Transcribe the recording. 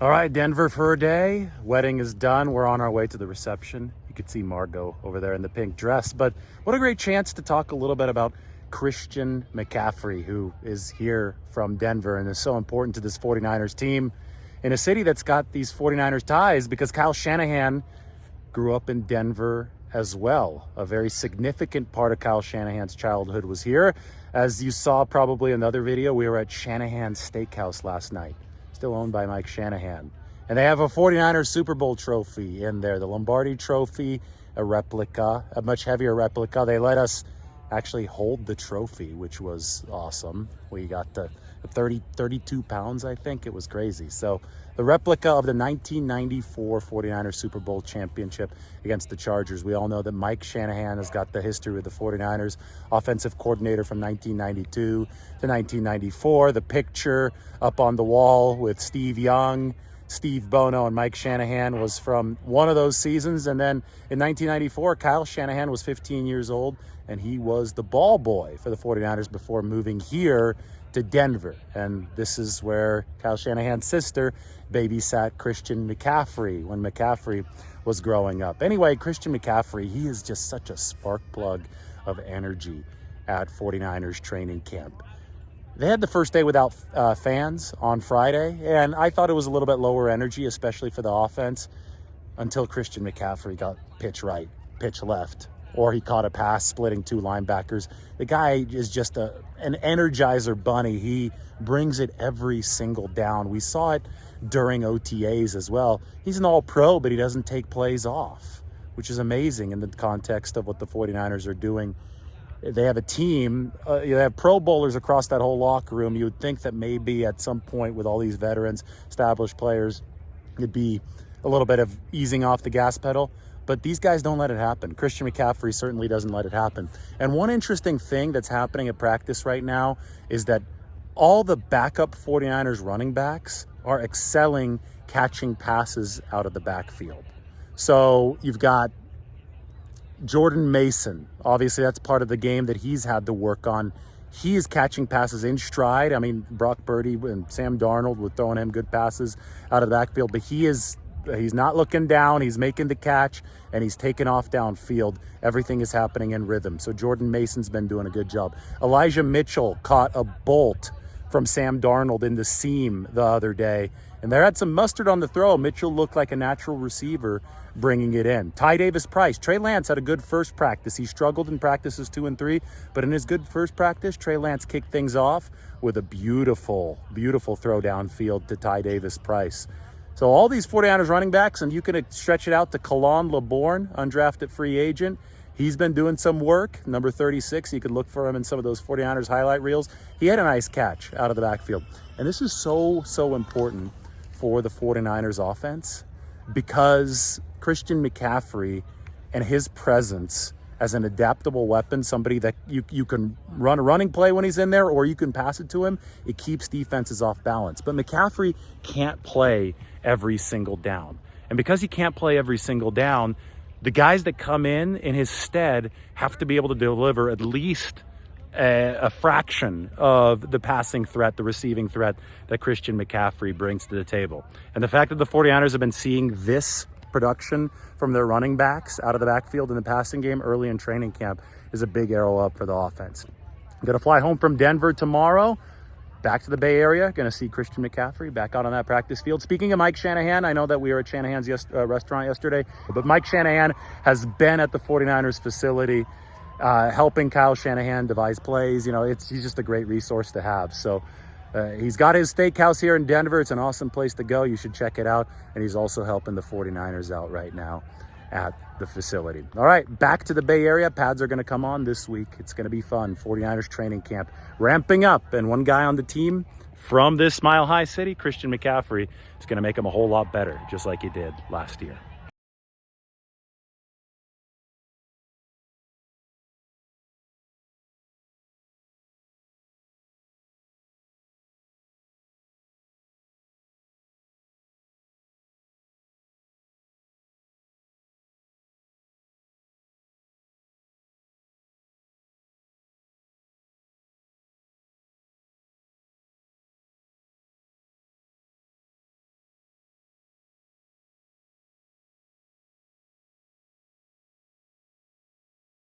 All right, Denver for a day. Wedding is done. We're on our way to the reception. You could see Margot over there in the pink dress. But what a great chance to talk a little bit about Christian McCaffrey, who is here from Denver and is so important to this 49ers team in a city that's got these 49ers ties because Kyle Shanahan grew up in Denver as well. A very significant part of Kyle Shanahan's childhood was here. As you saw probably in the other video, we were at Shanahan's Steakhouse last night, still owned by Mike Shanahan. And they have a 49ers Super Bowl trophy in there, the Lombardi trophy, a replica, a much heavier replica. They let us actually hold the trophy, which was awesome. We got the 32 pounds, I think. It was crazy. So the replica of the 1994 49ers Super Bowl championship against the Chargers. We all know that Mike Shanahan has got the history with the 49ers, offensive coordinator from 1992 to 1994. The picture up on the wall with Steve Young, Steve Bono, and Mike Shanahan was from one of those seasons. And then in 1994, Kyle Shanahan was 15 years old, and he was the ball boy for the 49ers before moving here to Denver. And this is where Kyle Shanahan's sister babysat Christian McCaffrey when McCaffrey was growing up. Anyway, Christian McCaffrey, he is just such a spark plug of energy at 49ers training camp. They had the first day without fans on Friday, and I thought it was a little bit lower energy, especially for the offense, until Christian McCaffrey got pitch right, pitch left, or he caught a pass splitting two linebackers. The guy is just an energizer bunny. He brings it every single down. We saw it during OTAs as well. He's an all-pro, but he doesn't take plays off, which is amazing in the context of what the 49ers are doing. They have a team, they have Pro Bowlers across that whole locker room. You would think that maybe at some point with all these veterans, established players, it'd be a little bit of easing off the gas pedal. But these guys don't let it happen. Christian McCaffrey certainly doesn't let it happen. And one interesting thing that's happening at practice right now is that all the backup 49ers running backs are excelling catching passes out of the backfield. So you've got Jordan Mason, obviously that's part of the game that he's had to work on. He is catching passes in stride. I mean, Brock Purdy and Sam Darnold were throwing him good passes out of the backfield, but he's not looking down. He's making the catch, and he's taking off downfield. Everything is happening in rhythm. So Jordan Mason's been doing a good job. Elijah Mitchell caught a bolt from Sam Darnold in the seam the other day, and there had some mustard on the throw. Mitchell looked like a natural receiver bringing it in. Ty Davis-Price. Trey Lance had a good first practice. He struggled in practices 2 and 3, but in his good first practice, Trey Lance kicked things off with a beautiful, beautiful throw downfield to Ty Davis-Price. So all these 49ers running backs, and you can stretch it out to Kalon LeBourne, undrafted free agent. He's been doing some work, number 36. You could look for him in some of those 49ers highlight reels. He had a nice catch out of the backfield. And this is so, so important for the 49ers offense because Christian McCaffrey and his presence as an adaptable weapon, somebody that you can run a running play when he's in there or you can pass it to him, it keeps defenses off balance. But McCaffrey can't play every single down. And because he can't play every single down, the guys that come in his stead have to be able to deliver at least a fraction of the passing threat, the receiving threat that Christian McCaffrey brings to the table. And the fact that the 49ers have been seeing this production from their running backs out of the backfield in the passing game early in training camp is a big arrow up for the offense. I'm going to fly home from Denver tomorrow, back to the Bay Area. Going to see Christian McCaffrey back out on that practice field. Speaking of Mike Shanahan, I know that we were at Shanahan's restaurant yesterday, but Mike Shanahan has been at the 49ers facility helping Kyle Shanahan devise plays. You know, he's just a great resource to have. So he's got his steakhouse here in Denver. It's an awesome place to go. You should check it out. And he's also helping the 49ers out right now at the facility. All right, back to the Bay Area. Pads are going to come on this week. It's going to be fun. 49ers training camp ramping up. And one guy on the team from this Mile High City, Christian McCaffrey, is going to make him a whole lot better, just like he did last year.